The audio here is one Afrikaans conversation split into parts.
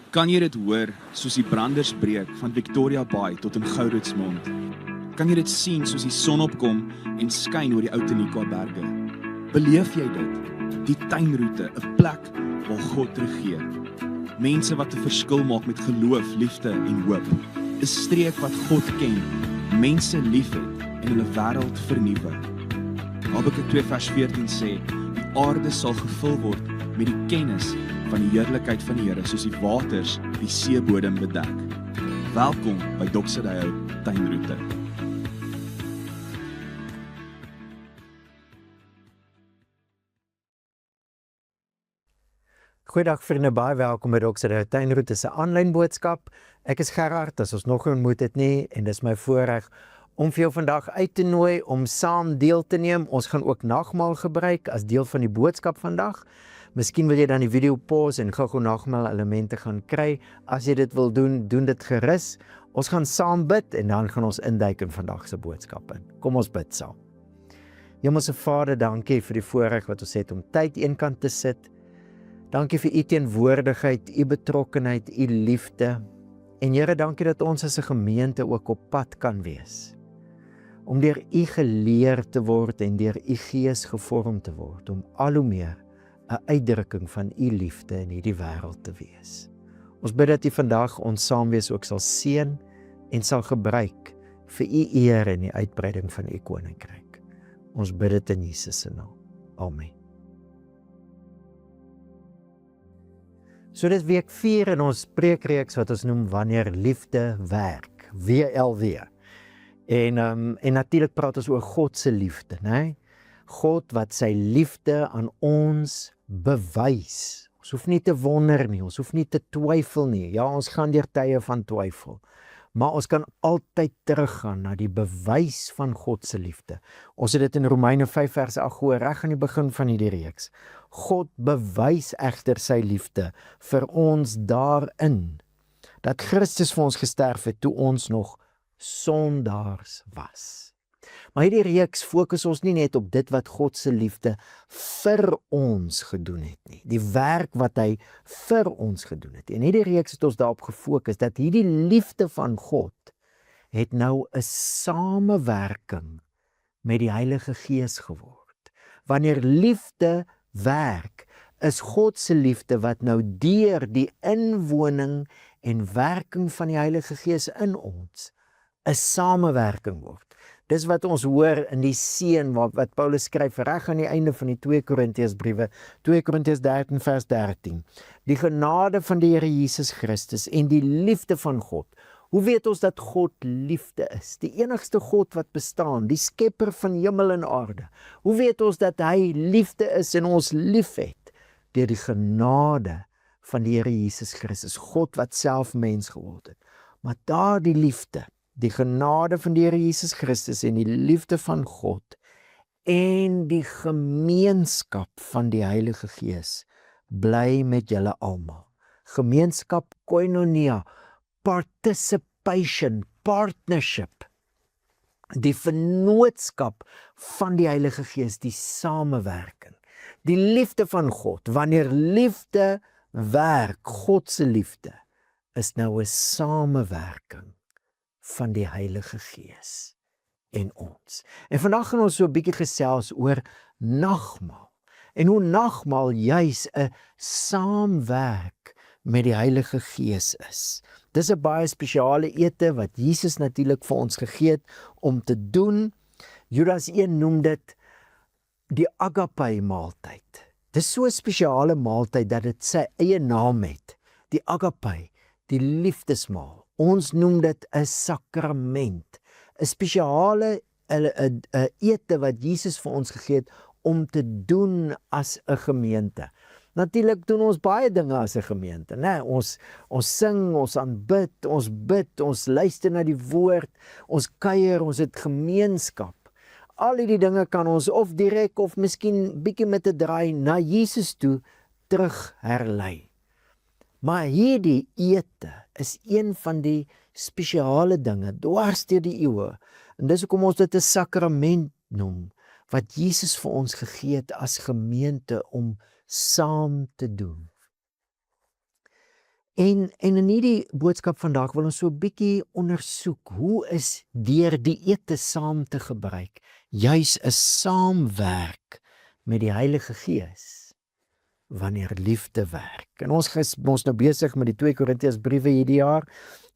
Kan jy dit hoor soos die branders breek van Victoria Bay tot in Gouritsmond? Kan jy dit sien soos die son opkom en skyn oor die ou Tenikwa berge? Beleef jy dit? Die tuinroete, 'n plek waar God regeer. Mense wat 'n verskil maak met geloof, liefde en hoop. 'n Streek wat God ken, mense liefhet en hulle wêreld vernuwe. Habakuk 2 vers 14 sê, die aarde sal gevul word met die kennis van die heerlikheid van die Here, soos die waters die seebodem bedek. Welkom by Doxydeo Tuinroete. Goeiedag vriende, baie welkom by Doxydeo Tuinroete se aanlyn boodskap. Ek is Gerard, as ons nog ontmoet het nie, en dis my voorreg om vir jou vandag uit te nooi om saam deel te neem. Ons gaan ook nagmaal gebruik as deel van die boodskap vandag. Miskien wil jy dan die video pause en gou nagmaal elemente gaan kry. As jy dit wil doen, doen dit gerus. Ons gaan saam bid en dan gaan ons induik in vandag se boodskap in. Kom ons bid saam. Hemelse Vader, dankie vir die voorreg wat ons het om tyd eenkant te sit. Dankie vir u teenwoordigheid, u betrokkenheid, u liefde. En Here, dankie dat ons as 'n gemeente ook op pad kan wees. Om deur u geleer te word en deur u gees gevorm te word, om al hoe meer 'n uitdrukking van u liefde in hierdie wêreld te wees. Ons bid dat u vandag ons saamwees ook sal seën en sal gebruik vir u eer en die uitbreiding van u koninkryk. Ons bid dit in Jesus se naam. Amen. So dit is week 4 in ons preekreeks wat ons noem Wanneer Liefde Werk, WLW. En natuurlik praat ons oor God se liefde, né? God wat sy liefde aan ons bewys. Ons hoef nie te wonder nie, ons hoef nie te twyfel nie. Ja, ons gaan deur tye van twyfel. Maar ons kan altyd teruggaan na die bewys van God se liefde. Ons het dit in Romeine 5 vers 8 gehoor, reg aan die begin van hierdie reeks. God bewys egter sy liefde vir ons daarin, dat Christus vir ons gesterf het toe ons nog sondaars was. Maar hierdie reeks fokus ons nie net op dit wat God se liefde vir ons gedoen het nie, die werk wat hy vir ons gedoen het. En hierdie reeks het ons daarop gefokus dat hierdie liefde van God het nou 'n samewerking met die Heilige Gees geword. Wanneer liefde werk, is God se liefde wat nou deur die inwoning en werking van die Heilige Gees in ons 'n samewerking word. Dis wat ons hoor in die seën wat Paulus skryf reg aan die einde van die 2 Korintiërs briewe, 2 Korintiërs 13 vers 13. Die genade van die Here Jesus Christus en die liefde van God. Hoe weet ons dat God liefde is? Die enigste God wat bestaan, die skepper van hemel en aarde. Hoe weet ons dat hy liefde is en ons liefhet? Deur die genade van die Here Jesus Christus, God wat self mens geword het. Maar daardie liefde, die genade van die Here Jesus Christus en die liefde van God en die gemeenskap van die Heilige Gees bly met julle almal. Gemeenskap, koinonia, participation, partnership, die vennootskap van die Heilige Gees, die samewerking, die liefde van God. Wanneer liefde werk, God se liefde, is nou 'n samewerking van die Heilige Gees en ons. En vandag gaan ons so 'n bietjie gesels oor nagmaal en hoe nagmaal juis 'n saamwerk met die Heilige Gees is. Dis 'n baie spesiale ete wat Jesus natuurlik vir ons gegee het om te doen. Judas 1 noem dit die agape maaltyd. Dis so 'n spesiale maaltyd dat dit sy eie naam het. Die agape, die liefdesmaal. Ons noem dit 'n sakrament, 'n spesiale ete wat Jesus vir ons gegee het om te doen as 'n gemeente. Natuurlik doen ons baie dinge as 'n gemeente, né? Ons sing, ons aanbid, ons bid, ons luister na die woord, ons kuier, ons het gemeenskap. Al hierdie dinge kan ons of direk of miskien bietjie met 'n draai na Jesus toe terug herlei. Maar hierdie ete is een van die spesiale dinge dwars deur die eeue. En dis hoekom ons dit 'n sakrament noem, wat Jesus vir ons gegee het as gemeente om saam te doen. En in hierdie boodskap vandag wil ons so 'n bietjie ondersoek, hoe is deur die ete saam te gebruik, juis 'n saamwerk met die Heilige Gees, wanneer liefde werk. En ons is nou besig met die 2 Korintiërs briewe hierdie jaar.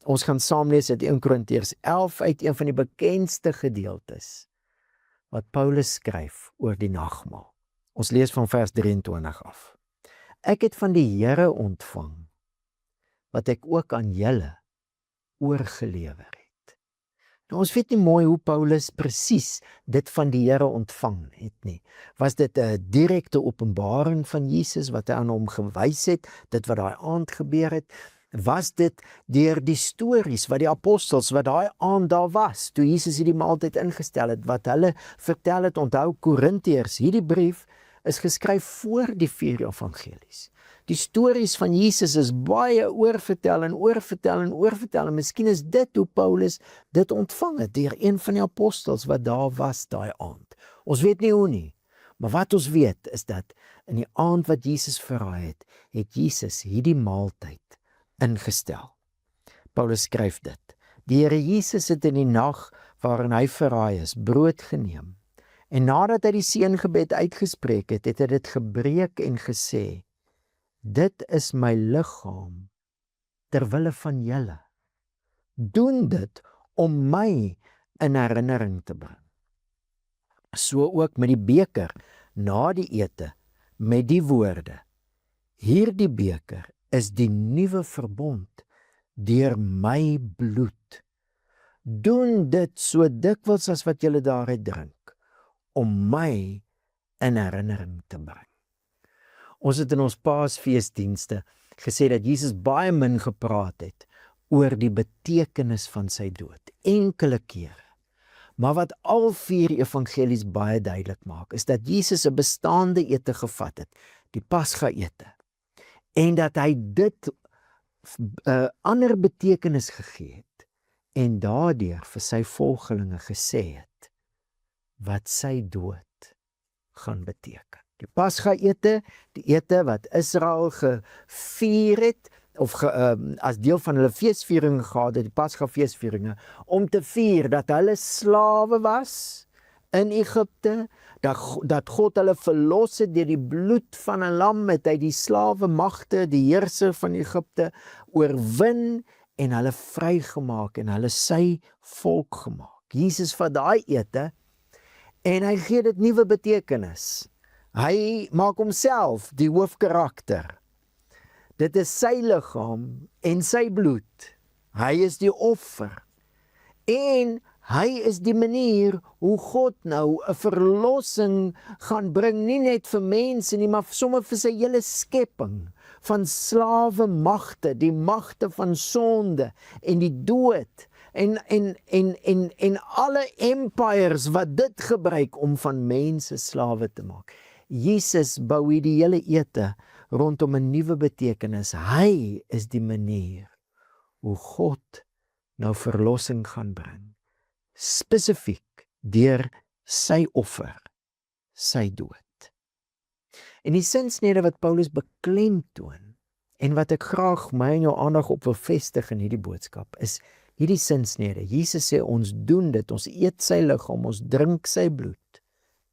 Ons gaan saam lees uit 1 Korintiërs 11 uit een van die bekendste gedeeltes wat Paulus skryf oor die nagmaal. Ons lees van vers 23 af. Ek het van die Here ontvang wat ek ook aan julle oorgelewer het. Nou, ons weet nie mooi hoe Paulus presies dit van die Here ontvang het nie. Was dit 'n direkte openbaring van Jesus wat hy aan hom gewys het, dit wat daai aand gebeur het? Was dit deur die stories wat die apostels wat daai aand daar was, toe Jesus hierdie maaltyd ingestel het, wat hulle vertel het? Onthou, Korintiërs, hierdie brief is geskryf voor die 4 evangelies. Die stories van Jesus is baie oorvertel en oorvertel en oorvertel, en miskien is dit hoe Paulus dit ontvang het, deur een van die apostels wat daar was daai aand. Ons weet nie hoe nie, maar wat ons weet is dat in die aand wat Jesus verraai het, het Jesus hierdie maaltyd ingestel. Paulus skryf dit. Die Here Jesus het in die nag waarin hy verraai is, brood geneem, en nadat hy die seëngebed uitgespreek het, het hy dit gebreek en gesê, dit is my liggaam ter wille van julle. Doen dit om my in herinnering te bring. So ook met die beker na die ete met die woorde, hierdie beker is die nuwe verbond deur my bloed. Doen dit so dikwels as wat julle daaruit drink, om my in herinnering te bring. Ons het in ons Paasfeesdienste gesê dat Jesus baie min gepraat het oor die betekenis van sy dood, enkele kere. Maar wat al 4 evangelies baie duidelik maak, is dat Jesus 'n bestaande ete gevat het, die Pasga-ete, en dat hy dit 'n ander betekenis gegee het, en daardeur vir sy volgelinge gesê het wat sy dood gaan beteken. Die Pasga-ete, die ete wat Israel gevier het, of as deel van hulle feesvieringe gehad het, die Pasga-feesvieringe, om te vier dat hulle slawe was in Egipte, dat God hulle verlos het deur die bloed van 'n lam, het hy die slawe magte, die heerser van Egipte, oorwin en hulle vrygemaak en hulle sy volk gemaak. Jesus vat daai ete en hy gee dit nuwe betekenis. Hy maak homself die hoofkarakter. Dit is sy liggaam en sy bloed. Hy is die offer. En hy is die manier hoe God nou 'n verlossing gaan bring, nie net vir mense nie, maar sommer vir sy hele skepping, van slawe magte, die magte van sonde en die dood, en alle empires wat dit gebruik om van mense slawe te maak. Jesus bou hierdie hele ete rondom 'n nuwe betekenis. Hy is die manier hoe God nou verlossing gaan bring. Spesifiek deur sy offer, sy dood. En die sinsnede wat Paulus beklemtoon, en wat ek graag my en jou aandag op wil vestig in hierdie boodskap, is hierdie sinsnede. Jesus sê ons doen dit, ons eet sy liggaam, ons drink sy bloed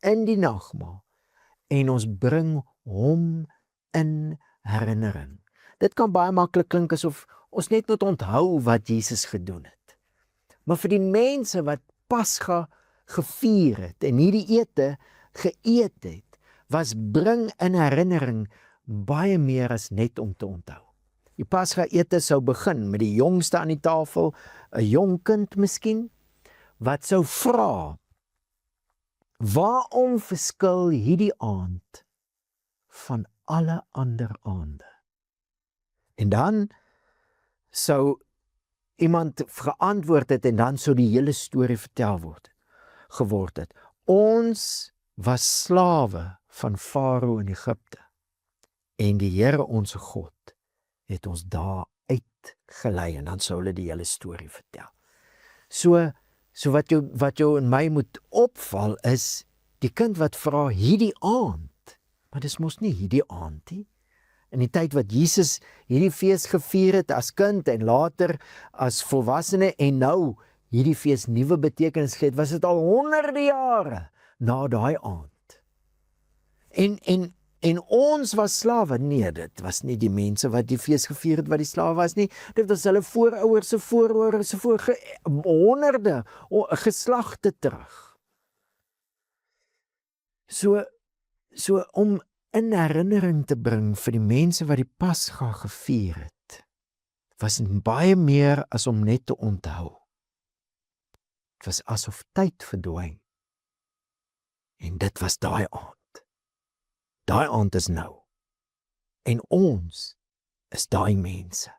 in die nagmaal, en ons bring hom in herinnering. Dit kan baie maklik klink asof ons net moet onthou wat Jesus gedoen het. Maar vir die mense wat Pasga gevier het en hierdie ete geëet het, was bring in herinnering baie meer as net om te onthou. Die Pasga ete sou begin met die jongste aan die tafel, 'n jong kind miskien, wat sou vra, waarom verskil hierdie aand van alle ander aande? En dan sou iemand geantwoord het, en dan sou die hele storie vertel geword het. Ons was slawe van Farao in Egipte, en die Here onse God het ons daar uitgelei, en dan sou hulle die hele storie vertel. So wat jou en my moet opval is, die kind wat vra hierdie aand, maar dis mos nie hierdie aand nie. In die tyd wat Jesus hierdie fees gevier het as kind en later as volwassene en nou hierdie fees nuwe betekenis gee, was dit al honderde jare na daai aand. En ons was slawe. Nee, dit was nie die mense wat die fees gevier het wat die slawe was nie. Dit was hulle voorouers se voorouers se honderde geslagte terug. So om in herinnering te bring vir die mense wat die Pasga gevier het, was baie meer as om net te onthou. Dit was asof tyd verdwyn. En dit was daai aand. Daai aand is nou. En ons is daai mense.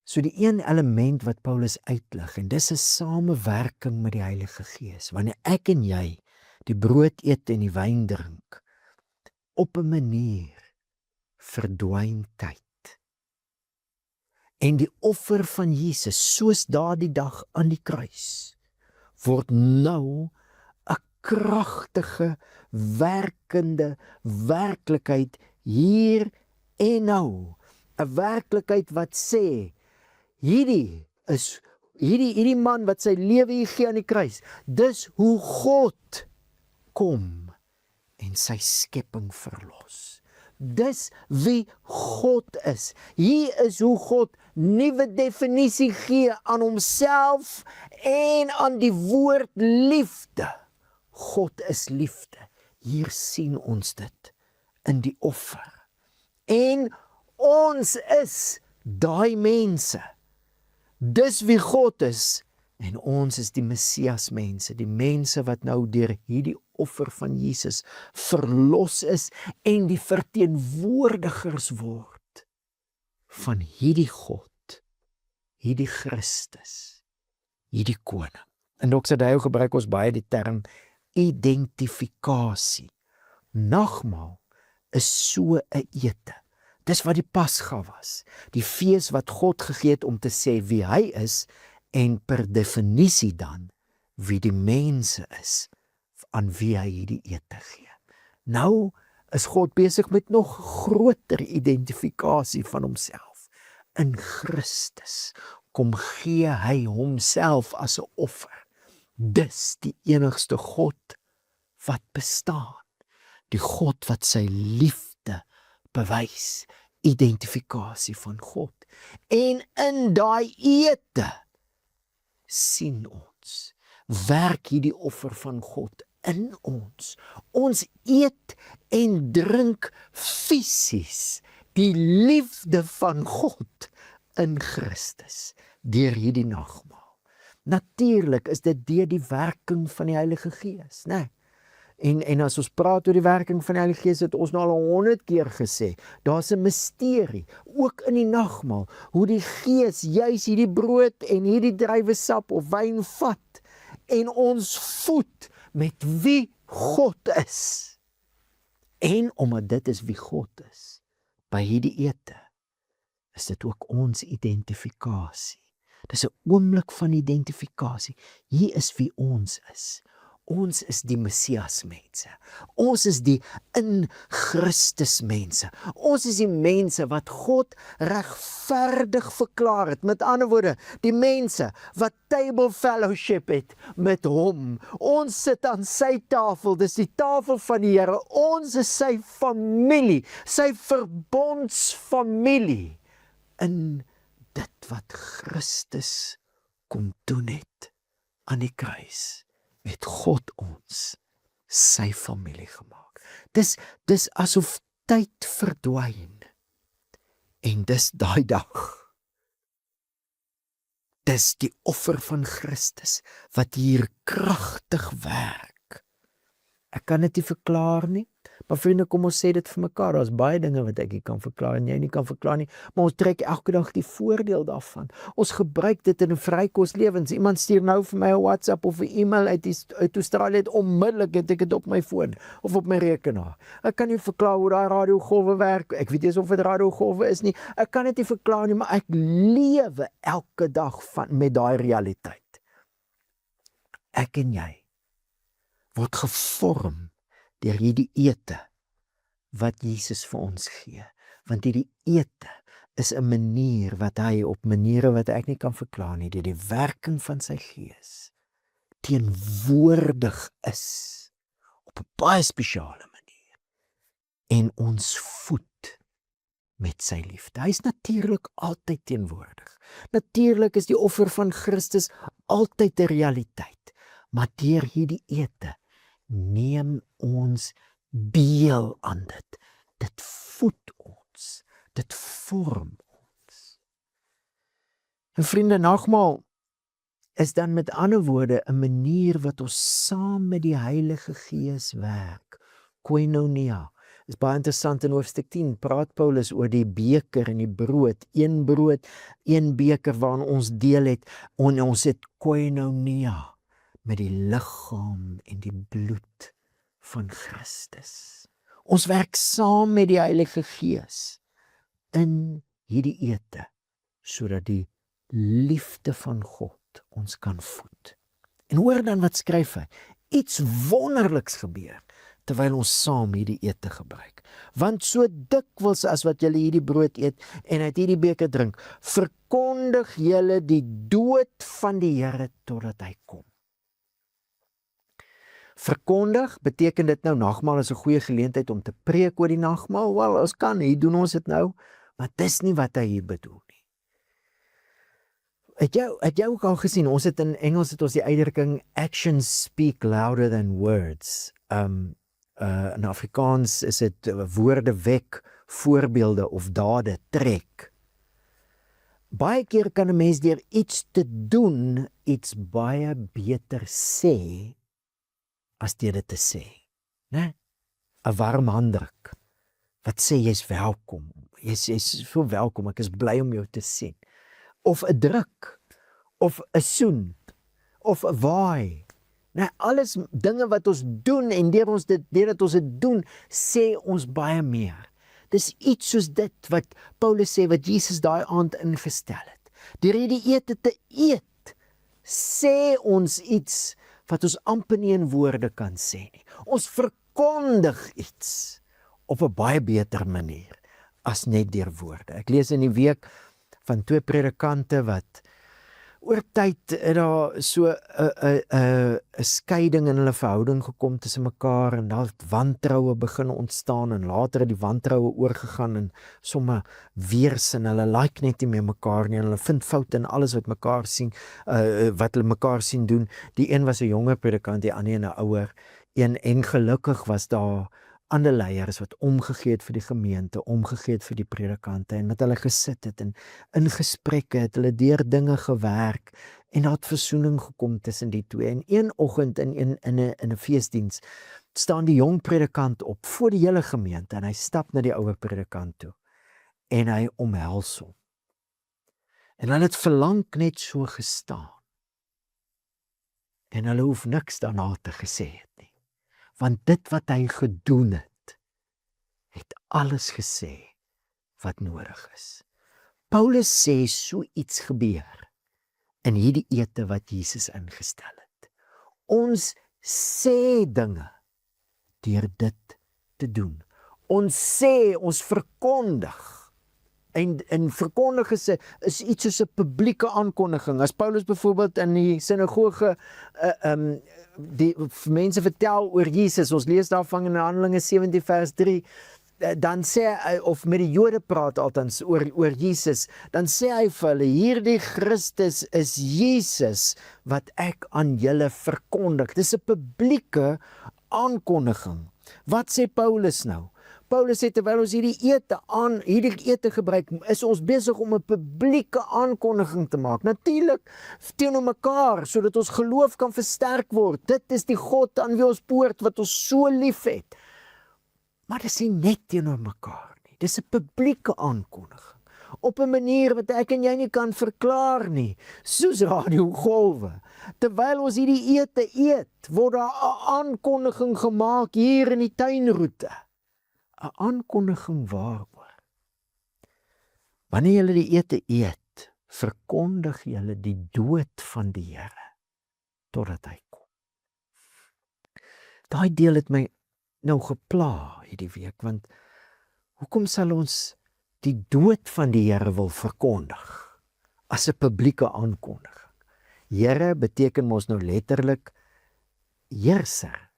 So die een element wat Paulus uitlig, en dis 'n samewerking met die Heilige Gees. Wanneer ek en jy die brood eet en die wyn drink, op 'n manier verdwyn tyd. En die offer van Jesus, soos daardie dag aan die kruis, word nou 'n kragtige, werkende werklikheid hier en nou. 'n Werklikheid wat sê, hierdie man wat sy lewe hier gee aan die kruis, dis hoe God kom en sy skepping verlos. Dis wie God is. Hier is hoe God nuwe definisie gee aan homself en aan die woord liefde. God is liefde. Hier sien ons dit in die offer. En ons is daai mense. Dis wie God is. En ons is die Messias mense, die mense wat nou deur hierdie offer van Jesus verlos is en die verteenwoordigers word van hierdie God, hierdie Christus, hierdie koning. In Doxodeo gebruik ons baie die term identifikasie. Nagmaal is so 'n ete. Dis wat die Pasga was. Die fees wat God gegee het om te sê wie hy is en per definisie dan wie die mense is aan wie hy hierdie ete gee. Nou is God besig met nog groter identifikasie van homself. In Christus kom gee hy homself as 'n offer. Dis die enigste God wat bestaan. Die God wat sy liefde bewys, identifikasie van God. En in daai ete sien ons, werk hierdie offer van God in ons. Ons eet en drink fisies die liefde van God in Christus deur hierdie nagmaal. Natuurlik is dit deur die werking van die Heilige Gees, né? En as ons praat oor die werking van die Heilige Gees, het ons nou al 100 keer gesê, daar's 'n misterie, ook in die nagmaal, hoe die Gees juis hierdie brood en hierdie druiwesap of wyn vat, en ons voed met wie God is. En omdat dit is wie God is, by hierdie ete, is dit ook ons identifikasie. Dis 'n oomblik van identifikasie. Hier is wie ons is. Ons is die Messias mense. Ons is die in Christus mense. Ons is die mense wat God regverdig verklaar het. Met ander woorde, die mense wat table fellowship het met hom. Ons sit aan sy tafel, dis die tafel van die Here. Ons is sy familie, sy verbondsfamilie. In dit wat Christus kom doen het aan die kruis, het God ons sy familie gemaak. Dis asof tyd verdwyn. En dis daai dag. Dis die offer van Christus wat hier kragtig werk. Ek kan dit nie verklaar nie, maar vriende, kom ons sê dit vir mekaar. Daar's baie dinge wat ek nie kan verklaar en jy nie kan verklaar nie, maar ons trek elke dag die voordeel daarvan. Ons gebruik dit in 'n vrykos lewens. Iemand stuur nou vir my 'n WhatsApp of 'n e-mail uit Australië, onmiddellik het ek dit op my foon of op my rekenaar. Ek kan nie verklaar hoe daai radiogolwe werk. Ek weet nie of dit radiogolwe is nie. Ek kan dit nie verklaar nie, maar ek lewe elke dag met daai realiteit. Ek en jy word gevorm deur hierdie ete wat Jesus vir ons gee. Want hierdie ete is 'n manier wat hy op maniere wat ek nie kan verklaar nie, deur die werking van sy Gees teenwoordig is op 'n baie spesiale manier en ons voed met sy liefde. Hy is natuurlik altyd teenwoordig. Natuurlik is die offer van Christus altyd 'n realiteit, maar deur hierdie ete neem ons deel aan dit. Dit voed ons, dit vorm ons. En vriende, nagmaal is dan met ander woorde 'n manier wat ons saam met die Heilige Gees werk. Koinonia. Is baie interessant in hoofstuk 10 praat Paulus oor die beker en die brood, een beker waarin ons deel het, en ons het koinonia met die liggaam en die bloed van Christus. Ons werk saam met die Heilige Gees in hierdie ete, sodat die liefde van God ons kan voed. En hoor dan wat skryf hy, iets wonderliks gebeur, terwyl ons saam hierdie ete gebruik. Want so dikwels as wat julle hierdie brood eet en uit hierdie beker drink, verkondig julle die dood van die Here totdat hy kom. Verkondig beteken dit nou, nagmaal is 'n goeie geleentheid om te preek oor die nagmaal. Wel, ons kan, hier doen ons dit nou, maar dis nie wat hy hier bedoel nie. Het jy ook al gesien, ons het in Engels het ons die uitdrukking actions speak louder than words. In Afrikaans is dit woorde wek, voorbeelde of dade trek. Baie keer kan 'n mens deur iets te doen, iets baie beter sê, as deur dit te sê. Né? 'n warm handdruk, wat sê jy's welkom, jy's so welkom, ek is bly om jou te sien. Of 'n druk, of 'n soen, of 'n waai. Nou, alles dinge wat ons doen en deurdat ons dit doen, sê ons baie meer. Dis iets soos dit wat Paulus sê, wat Jesus daai aand ingestel het. Deur hierdie ete te eet, sê ons iets wat ons amper nie in woorde kan sê nie. Ons verkondig iets op 'n baie beter manier as net deur woorde. Ek lees in die week van 2 predikante wat oor tyd het daar so 'n skeiding in hulle verhouding gekom tussen mekaar en daar het wantroue begin ontstaan en later het die wantroue oorgegaan en somme weersin. Hulle like net nie meer mekaar nie en hulle vind foute in alles wat mekaar sien, wat hulle mekaar sien doen. Die een was 'n jonger predikant, die ander 'n ouer een, en gelukkig was daar ander leiers wat omgegee het vir die gemeente, omgegee het vir die predikante en met hulle gesit het en in gesprekke het hulle deur dinge gewerk en daar het versoening gekom tussen die twee. En een oggend in 'n feesdiens staan die jong predikant op voor die hele gemeente en hy stap na die ouer predikant toe en hy omhels hom. En hulle het verlang net so gestaan. En hulle hoef niks daarna te gesê het nie. Want dit wat hy gedoen het alles gesê wat nodig is. Paulus sê so iets gebeur in hierdie ete wat Jesus ingestel het. Ons sê dinge deur dit te doen. Ons sê, ons verkondig. En verkondig is iets soos 'n publieke aankondiging. As Paulus byvoorbeeld in die sinagoge die mense vertel oor Jesus, ons lees daarvan in Handelinge 17 vers 3, dan sê hy, of met die Jode praat althans oor Jesus, dan sê hy vir hulle, hierdie Christus is Jesus wat ek aan julle verkondig. Dis 'n publieke aankondiging. Wat sê Paulus nou? Paulus sê terwyl ons hierdie ete gebruik, is ons besig om 'n publieke aankondiging te maak. Natuurlik teenoor mekaar, sodat ons geloof kan versterk word. Dit is die God aan wie ons poort, wat ons so lief het. Maar dit is nie net teenoor mekaar nie. Dis 'n publieke aankondiging. Op 'n manier wat ek en jy nie kan verklaar nie, soos radiogolwe. Terwyl ons hierdie ete eet, word daar 'n aankondiging gemaak hier in die tuinroete. 'n aankondiging waaroor? Wanneer julle die ete eet, verkondig julle die dood van die Here totdat hy kom. Daai deel het my nou gepla hierdie week, want hoekom sal ons die dood van die Here wil verkondig as 'n publieke aankondiging? Here beteken mos nou letterlik heerser.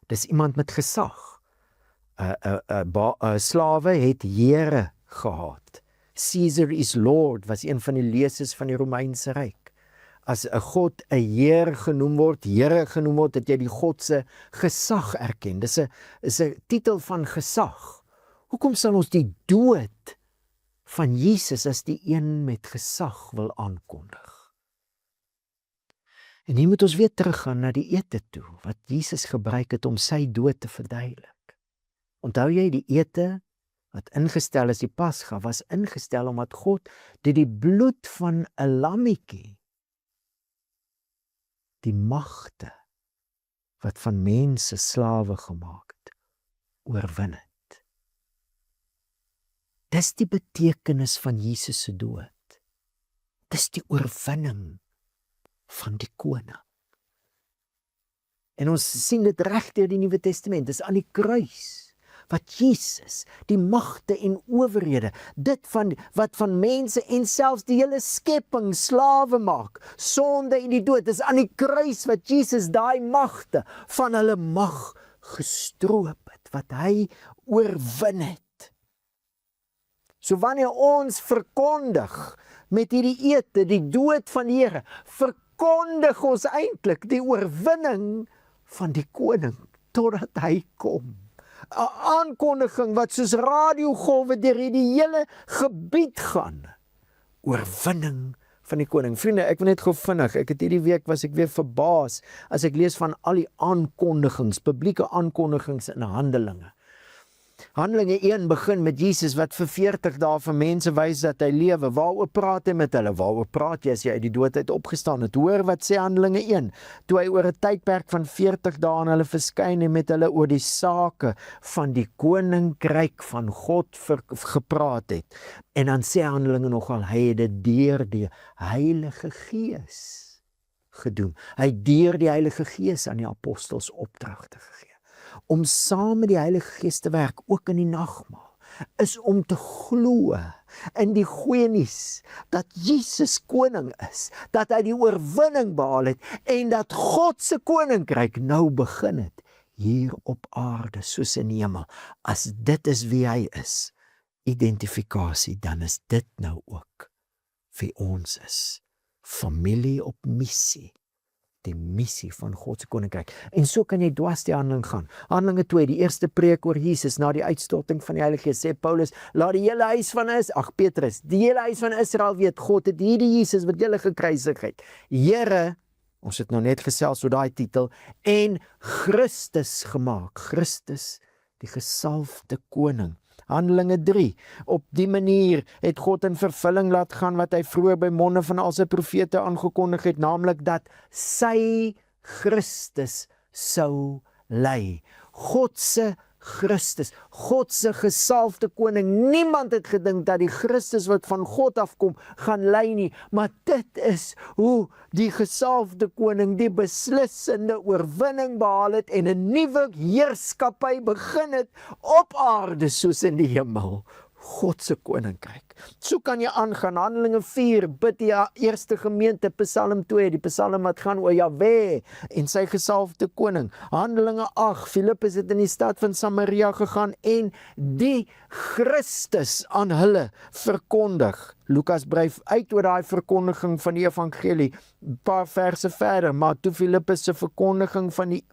Dis iemand met gesag. Slawe het here gehad. Caesar is Lord was een van die leses van die Romeinse Ryk. As 'n God 'n heer genoem word, Here genoem word, dat jy die God se gesag erken. Dis 'n titel van gesag. Hoekom sal ons die dood van Jesus as die een met gesag wil aankondig? En hier moet ons weer teruggaan na die ete toe, wat Jesus gebruik het om sy dood te verduidelik. Onthou jy die ete wat ingestel is, die Pasga, was ingestel omdat God die bloed van 'n lammetjie, die magte wat van mense slawe gemaak het, oorwin het. Dis die betekenis van Jesus se dood. Dis die oorwinning van die koning. En ons sien dit reg deur die Nuwe Testament. Dis aan die kruis wat Jesus die magte en owerhede, dit wat van mense en selfs die hele skepping slawe maak, sonde en die dood, dis aan die kruis wat Jesus daai magte van hulle mag gestroop het, wat hy oorwin het. So wanneer ons verkondig met hierdie ete die dood van die Here, verkondig ons eintlik die oorwinning van die koning totdat hy kom. 'n Aankondiging wat soos radiogolwe deur die hele gebied gaan. Oorwinning van die koning. Vriende, ek wil net gou vinnig, hierdie week was ek weer verbaas as ek lees van al die aankondigings, publieke aankondigings in Handelinge. Handelinge 1 begin met Jesus wat vir 40 dae vir mense wys dat hy lewe. Waaroor praat hy met hulle? Waaroor praat jy as jy uit die dood uit opgestaan het? Hoor wat sê Handelinge 1. Toe hy oor 'n tydperk van 40 dae aan hulle verskyn en met hulle oor die sake van die koninkryk van God gepraat het. En dan sê Handelinge nogal, hy het dit deur die Heilige Gees gedoen. Hy het deur die Heilige Gees aan die apostels opdragte gegee. Om saam met die Heilige Gees te werk, ook in die nagmaal, is om te glo in die goeie nuus dat Jesus koning is, dat hy die oorwinning behaal het en dat God se koninkryk nou begin het hier op aarde soos in die hemel. As dit is wie hy is, identifikasie, dan is dit nou ook wie ons is. Familie op missie. Die missie van God se koninkryk. En so kan jy dwars die handeling gaan. Handelinge 2, die eerste preek oor Jesus na die uitstorting van die Heilige Gees, sê Paulus, laat die hele huis van Petrus, die hele huis van Israel weet, God het hierdie Jesus wat julle gekruisig het. Here, ons het nou net gesels oor daai titel, en Christus gemaak. Christus, die gesalfde koning. Handelinge 3, op die manier het God in vervulling laat gaan wat hy vroeër by monde van al sy profete aangekondig het, naamlik dat sy Christus sou ly. God se Christus, God se gesalfde koning. Niemand het gedink dat die Christus wat van God afkom gaan ly nie, maar dit is hoe die gesalfde koning die beslissende oorwinning behaal het en 'n nuwe heerskappy begin het op aarde soos in die hemel. God se koninkryk. So kan jy aangaan. Handelinge 4, bid die eerste gemeente, Psalm 2, die psalm wat gaan oor Jahwe en sy gesalfde koning. Handelinge 8, Filippus het in die stad van Samaria gegaan en die Christus aan hulle verkondig. Lukas brei uit oor daai verkondiging van die evangelie, 'n paar verse verder, maar toe Filippus se verkondiging van die,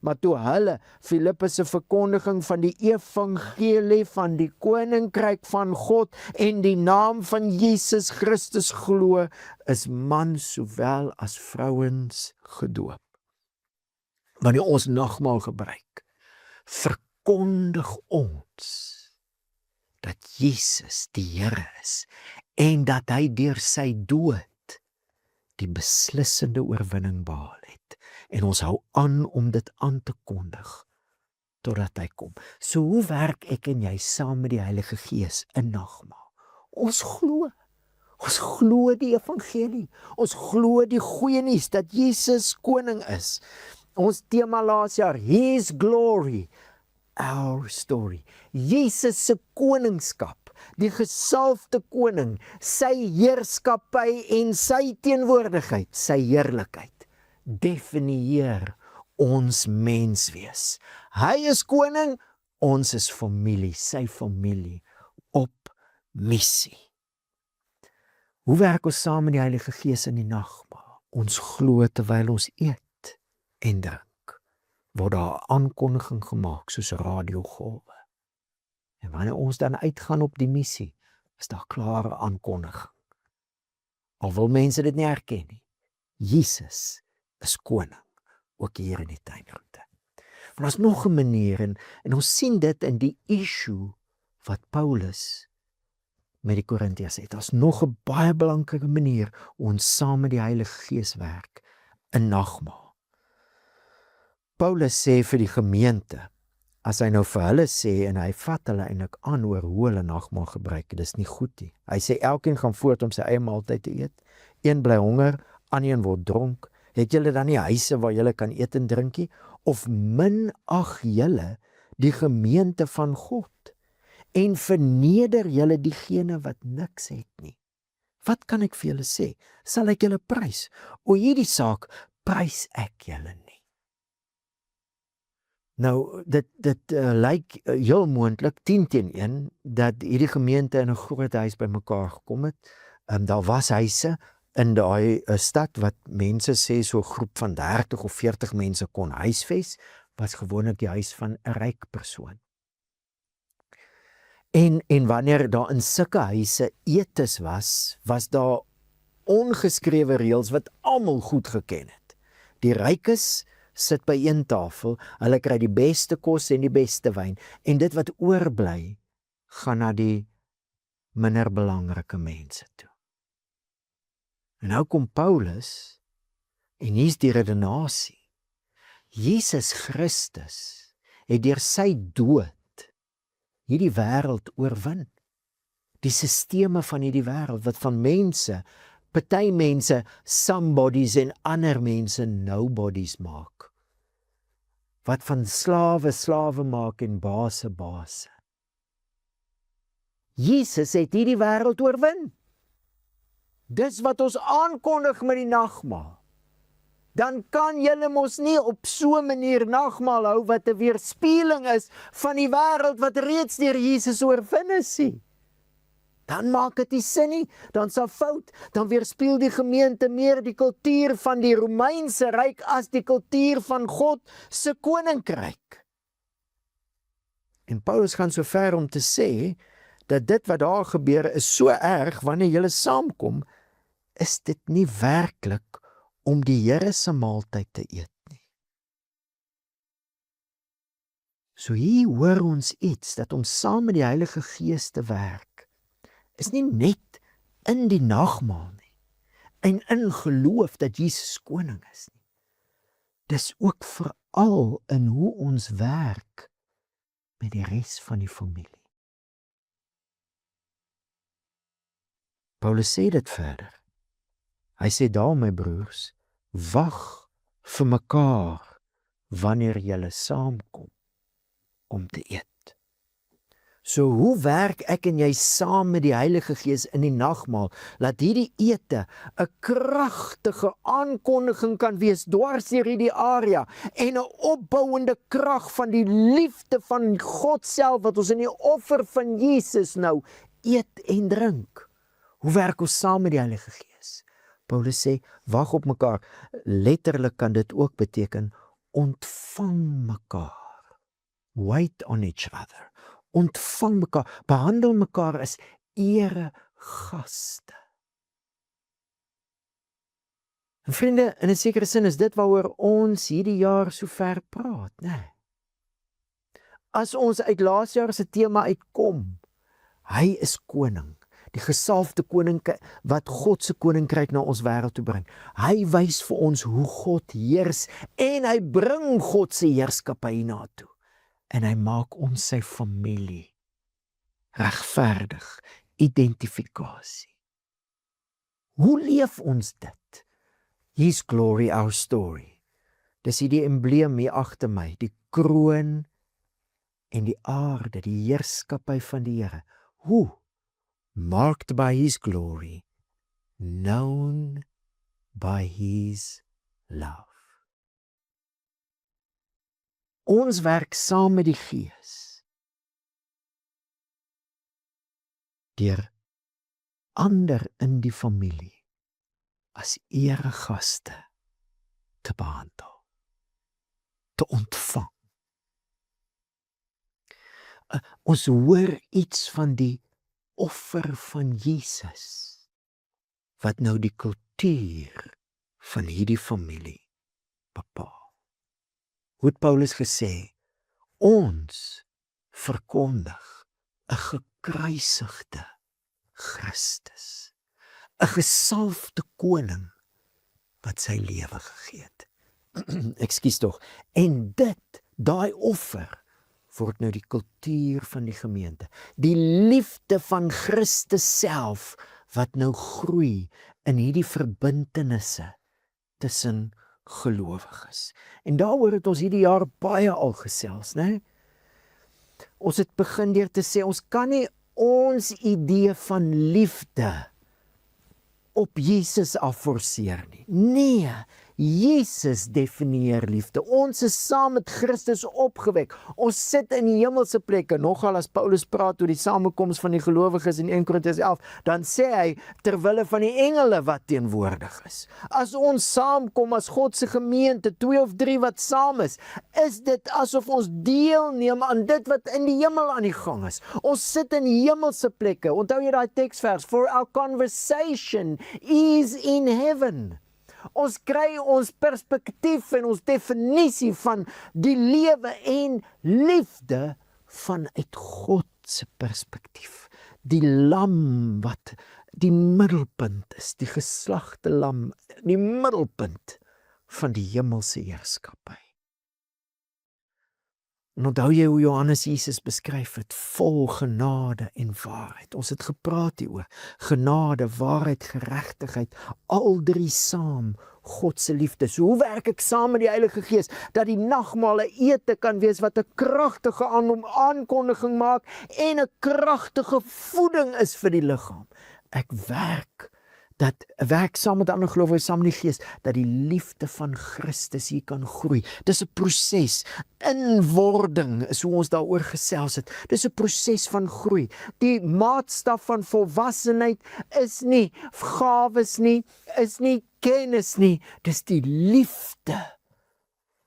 maar toe hulle Filippus se verkondiging van die evangelie van die koninkryk van God en die naam van Jesus Christus glo, is mans sowel as vrouens gedoop. Wanneer ons nagmaal gebruik, verkondig ons dat Jesus die Here is en dat hy deur sy dood die beslissende oorwinning behaal het. En ons hou aan om dit aan te kondig totdat hy kom. So hoe werk ek en jy saam met die Heilige Gees in nagmaal? Ons glo die evangelie. Ons glo die goeie nuus dat Jesus koning is. Ons tema laas jaar, His glory, our story. Jesus se koningskap, die gesalfde koning, sy heerskappy en sy teenwoordigheid, sy heerlikheid, definieer ons menswees. Hy is koning, ons is familie, sy familie, op missie. Hoe werk ons saam met die Heilige Gees in die nagmaal? Ons glo terwyl ons eet en drink, word daar 'n aankondiging gemaak soos radiogolwe. En wanneer ons dan uitgaan op die missie, is daar klare aankondiging. Al wil mense dit nie herken nie. Jesus is koning, ook hier in die tuinroete. Maar daar's nog 'n manier, en ons sien dit in die issue wat Paulus met die Korintiërs het. Daar's nog 'n baie belangrike manier hoe ons saam met die Heilige Gees werk in nagmaal. Paulus sê vir die gemeente, as hy nou vir hulle sê, en hy vat hulle eintlik aan oor hoe hulle nagmaal gebruik, dis nie goed nie. Hy sê elkeen gaan voort om sy eie maaltyd te eet. Een bly honger, ander een word dronk. Het julle dan nie huise waar julle kan eet en drink nie? Of minag julle die gemeente van God en verneder julle diegene wat niks het nie? Wat kan ek vir julle sê? Sal ek julle prys? O, hierdie saak prys ek julle nie. Nou, dit lyk heel moontlik 10-1 dat hierdie gemeente in 'n groot huis bymekaar gekom het. Daar was huise in daai stad wat mense sê so 'n groep van 30 of 40 mense kon huisves, was gewoonlik die huis van 'n ryk persoon. En wanneer daar in sulke huise etes was daar ongeskrewe reëls wat almal goed geken het. Die rykes sit by een tafel, hulle kry die beste kos en die beste wyn, en dit wat oorbly, gaan na die minder belangrike mense toe. En nou kom Paulus, en hier's die redenasie. Jesus Christus het deur sy dood hierdie wêreld oorwin. Die sisteme van hierdie wêreld, wat van mense, party mense somebodies en ander mense nobodies maak. Wat van slawe maak en base. Jesus het hierdie wêreld oorwin. Dis wat ons aankondig met die nagmaal. Dan kan julle mos nie op so 'n manier nagmaal hou wat 'n weerspieëling is van die wêreld wat reeds deur Jesus oorwin is nie. Dan maak dit nie sin nie, dan sal fout, dan weerspieël die gemeente meer die kultuur van die Romeinse ryk as die kultuur van God se koninkryk. En Paulus gaan so ver om te sê dat dit wat daar gebeur is so erg wanneer julle saamkom, is dit nie werklik om die Here se maaltyd te eet nie. So hier hoor ons iets dat om saam met die Heilige Gees te werk, is nie net in die nagmaal nie, en in geloof dat Jesus koning is nie. Dis ook veral in hoe ons werk met die res van die familie. Paulus sê dit verder. Hy sê daar, my broers, wag vir mekaar wanneer julle saamkom om te eet. So hoe werk ek en jy saam met die Heilige Gees in die nagmaal, laat hierdie ete 'n kragtige aankondiging kan wees dwars deur hierdie area en 'n opbouende krag van die liefde van God self wat ons in die offer van Jesus nou eet en drink. Hoe werk ons saam met die Heilige Gees? Paulus sê, wag op mekaar. Letterlik kan dit ook beteken, ontvang mekaar. Wait on each other. Ontvang mekaar, behandel mekaar as eregaste. En vriende, in 'n sekere sin is dit waaroor ons hierdie jaar so ver praat, né? As ons uit laas jaar se tema uitkom, hy is koning. Die gesalfde koning wat God se koninkryk na ons wêreld toe bring. Hy wys vir ons hoe God heers en hy bring God se heerskappy hierna-toe. En hy maak ons sy familie. Regverdig, identifikasie. Hoe leef ons dit? His glory, our story. Dis hierdie embleem hier agter my, die kroon en die aarde, die heerskappy van die Here. Hoe? Marked by his glory, known by his love. Ons werk saam met die Gees deur ander in die familie as eregaste te behandel, te ontvang. Ons hoor iets van die offer van Jesus, wat nou die kultuur van hierdie familie bepaal. Hoe het Paulus gesê, ons verkondig 'n gekruisigde Christus, 'n gesalfde koning wat sy lewe gegee het. Ekskuus tog. En daai offer word nou die kultuur van die gemeente. Die liefde van Christus self wat nou groei in hierdie verbintenisse tussen gelowiges. En daaroor het ons hierdie jaar baie al gesels, né? Ons het begin deur te sê ons kan nie ons idee van liefde op Jesus afforceer nie. Nee, Jesus definieer liefde. Ons is saam met Christus opgewek. Ons sit in die hemelse plekke. Nogal as Paulus praat oor die samekoms van die gelowiges in 1 Korintiërs 11, dan sê hy terwille van die engele wat teenwoordig is. As ons saamkom as God se gemeente, 2 of 3 wat saam is dit asof ons deelneem aan dit wat in die hemel aan die gang is. Ons sit in hemelse plekke. Onthou jy daai teksvers? For our conversation is in heaven. Ons kry ons perspektief en ons definisie van die lewe en liefde vanuit God se perspektief. Die lam wat die middelpunt is, die geslagte lam, die middelpunt van die hemelse heerskappy. En onthou jy hoe Johannes Jesus beskryf het, vol genade en waarheid. Ons het gepraat hieroor, genade, waarheid, geregtigheid, al drie saam, God se liefde. So hoe werk ek saam met die Heilige Gees, dat die nagmaal 'n ete kan wees wat 'n kragtige aankondiging maak en 'n kragtige voeding is vir die liggaam. Ek werk saam met ander gelowiges, saam met die Gees, dat die liefde van Christus hier kan groei. Dis 'n proses. Inwording is hoe ons daaroor gesels het. Dis 'n proses van groei. Die maatstaf van volwassenheid is nie gawes nie, is nie kennis nie. Dis die liefde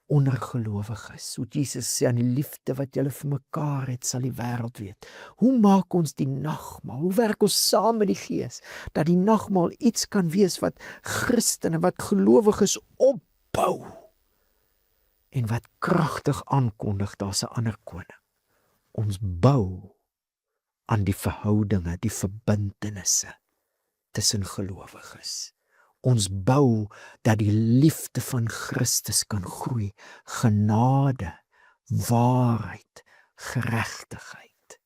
onder gelowiges. So Jesus sê, aan die liefde wat julle vir mekaar het, sal die wêreld weet. Hoe maak ons die nagmaal? Hoe werk ons saam met die Gees, dat die nagmaal iets kan wees wat Christene, wat gelowiges opbou, en wat kragtig aankondig, daar's 'n ander koning. Ons bou aan die verhoudinge, die verbintenisse tussen gelowiges. Ons bou dat die liefde van Christus kan groei. Genade, waarheid, geregtigheid.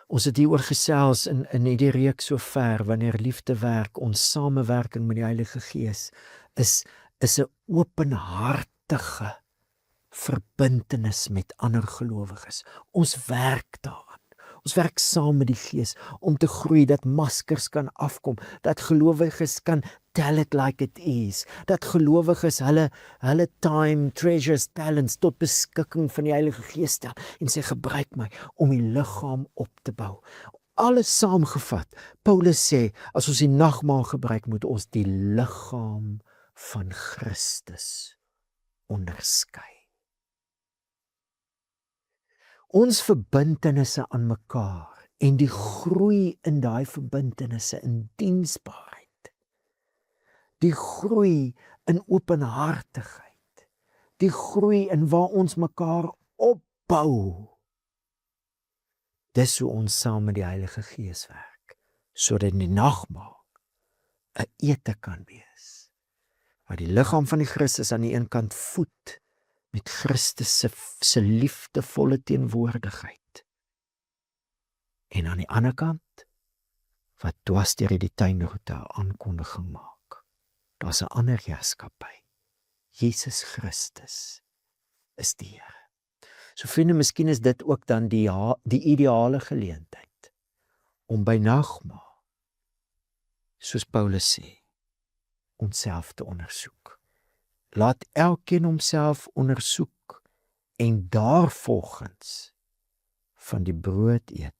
Ons het hieroor gesels in hierdie reeks so ver, wanneer liefde werk, ons samewerking met die Heilige Gees, is 'n openhartige verbintenis met ander gelowiges. Ons werk daaraan. Ons werk saam met die Gees om te groei, dat maskers kan afkom, dat gelowiges kan tell it like it is, dat gelowiges hulle time, treasures, talents tot beskikking van die Heilige Gees stel en sê, gebruik my om die liggaam op te bou. Alles saamgevat. Paulus sê, as ons die nagmaal gebruik, moet ons die liggaam van Christus onderskei. Ons verbintenisse aan mekaar en die groei in daai verbintenisse in diensbaarheid, die groei in openhartigheid, die groei in waar ons mekaar opbou, dis hoe ons saam met die Heilige Gees werk, sodat die nagmaal 'n ete kan wees, waar die liggaam van die Christus aan die een kant voed met Christus se liefdevolle teenwoordigheid. En aan die ander kant, wat dwars deur die tuinroete 'n aankondiging maak. Daar's 'n ander heerskappy, Jesus Christus is die Here. So vriende, miskien is dit ook dan die ideale geleentheid om by nagmaal, soos Paulus sê, onsself te ondersoek. Laat elkeen homself ondersoek en daarvolgens van die brood eet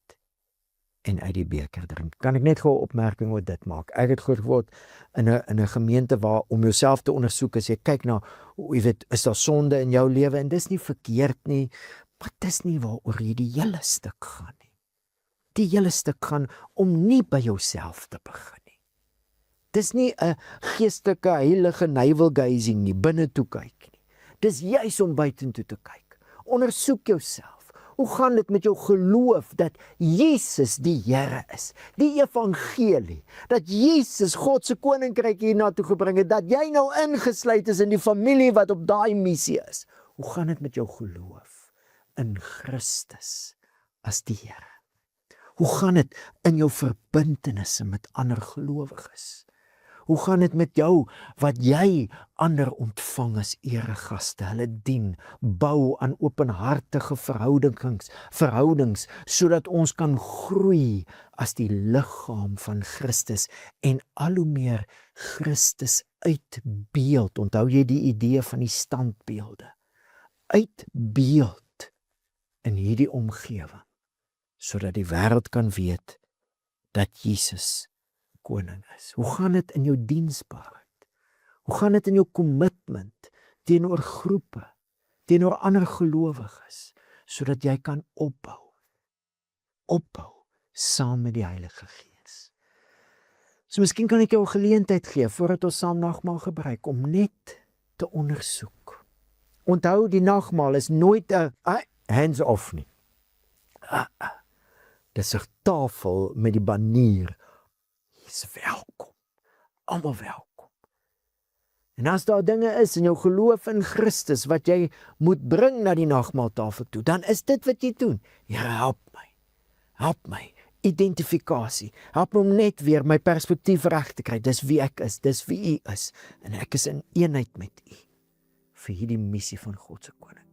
en uit die beker drink. Kan ek net gou 'n opmerking oor dit maak? Ek het groot geword in 'n gemeente waar om jouself te ondersoek as jy kyk na, jy weet, is daar sonde in jou lewe en dis nie verkeerd nie, maar dis nie waaroor hierdie hele stuk gaan nie. Die hele stuk gaan om nie by jouself te begin nie. Dis nie 'n geestelike heilige navel gazing nie, binne toe kyk nie. Dis juis om buitentoe te kyk. Ondersoek jouself. Hoe gaan dit met jou geloof dat Jesus die Here is? Die evangelie, dat Jesus God se koninkryk hiernatoe gebring het, dat jy nou ingesluit is in die familie wat op daai missie is. Hoe gaan dit met jou geloof in Christus as die Here? Hoe gaan dit in jou verbintenisse met ander gelowiges? Hoe gaan dit met jou wat jy ander ontvang as eregaste, hulle dien, bou aan openhartige verhoudings sodat ons kan groei as die liggaam van Christus en al hoe meer Christus uitbeeld. Onthou jy die idee van die standbeelde? Uitbeeld in hierdie omgewing sodat die wêreld kan weet dat Jesus koning is. Hoe gaan dit in jou diensbaarheid? Hoe gaan dit in jou commitment teenoor groepe, teenoor ander gelowiges, sodat jy kan opbou saam met die Heilige Gees. So miskien kan ek jou 'n geleentheid gee voordat ons saam nagmaal gebruik om net te ondersoek. Onthou, die nagmaal is nooit 'n hands off nie. Dis 'n tafel met die banier. Is welkom, almal welkom. En as daar dinge is in jou geloof in Christus wat jy moet bring na die nagmaaltafel toe, dan is dit wat jy doen. Here, help my, identifikasie, help my om net weer my perspektief reg te kry, dis wie ek is, dis wie U is, en ek is in eenheid met U, vir hierdie missie van God se koninkryk.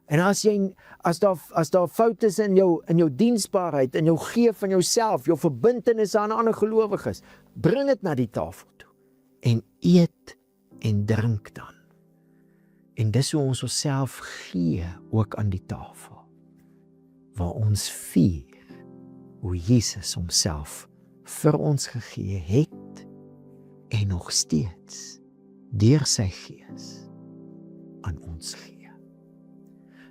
En as daar foute is in jou diensbaarheid, in jou gee van jouself, jou verbintenis aan ander gelowiges, bring dit na die tafel toe en eet en drink dan. En dis hoe ons onsself gee ook aan die tafel, waar ons vier hoe Jesus homself vir ons gegee het en nog steeds deur sy Gees aan ons gee.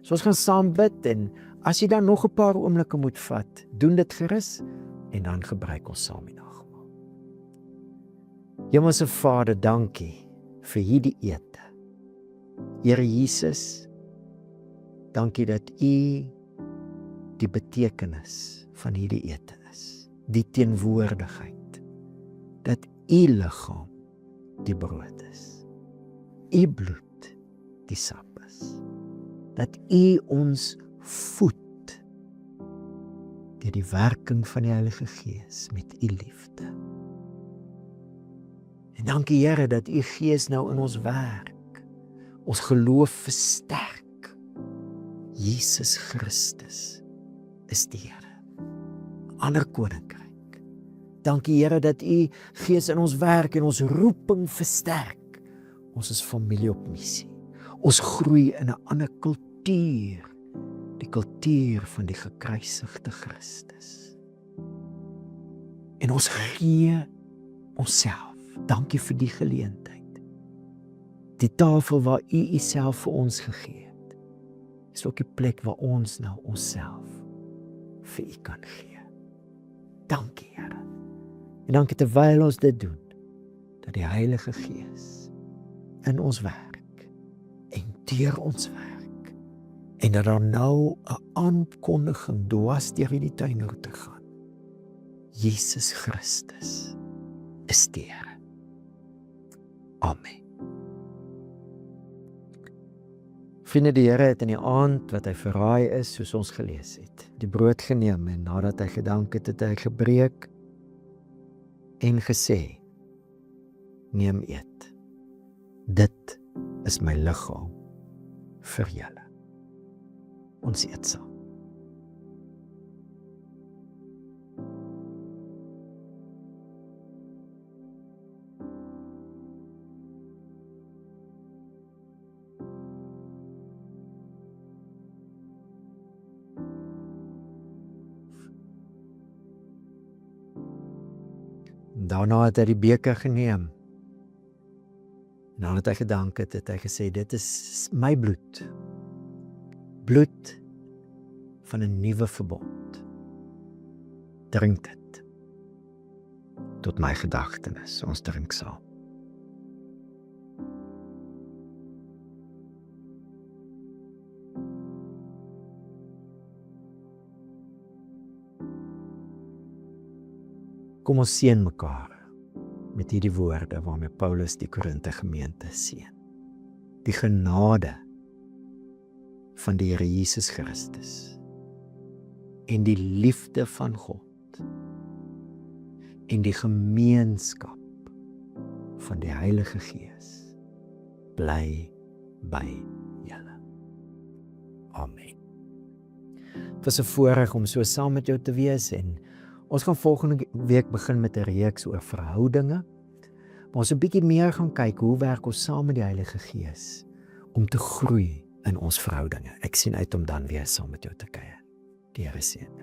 So ons gaan saam bid en as jy dan nog 'n paar oomblikke moet vat, doen dit gerus en dan gebruik ons saam die nagmaal. Hemelse Vader, dankie vir hierdie ete. Here Jesus, dankie dat U die betekenis van hierdie ete is, die teenwoordigheid, dat U liggaam die brood is, U bloed die sap is, dat U ons voed deur die werking van die Heilige Gees met U liefde. En dankie Here dat U Gees nou in ons werk, ons geloof versterk. Jesus Christus is die Here, ander koninkryk. Dankie Here dat U Gees in ons werk en ons roeping versterk. Ons is familie op missie. Ons groei in 'n ander kultuur, die kultuur van die gekruisigde Christus. En ons gee onsself. Dankie vir die geleentheid. Die tafel waar U Uself vir ons gegee het, is ook die plek waar ons nou onsself vir U kan gee. Dankie Here. En dankie terwyl ons dit doen, dat die Heilige Gees in ons werk en deur ons werk, en dat daar nou 'n aankondiging dwars deur hierdie tuinroete gaan. Jesus Christus is die Here. Amen. Vriende, die Here het in die aand wat hy verraai is, soos ons gelees het, die brood geneem en nadat hy gedank het, het hy gebreek en gesê, neem eet. Dit is my liggaam vir julle. Ons eet saam. Daarna het hy die beker geneem. En dan het hy gedank, het hy gesê, dit is my bloed. Bloed van 'n nuwe verbond. Drink dit. Tot my gedagtenis, ons drink saam. Kom ons seën mekaar met hierdie woorde waarmee Paulus die Korinthe gemeente seën. Die genade van die Here Jesus Christus en die liefde van God en die gemeenskap van die Heilige Gees bly by julle. Amen. Het was 'n voorreg om so saam met jou te wees en ons gaan volgende week begin met 'n reeks oor verhoudinge. Maar ons 'n bietjie meer gaan kyk hoe werk ons saam met die Heilige Gees om te groei in ons verhoudinge. Ek sien uit om dan weer saam met jou te kuier. Die Here seën.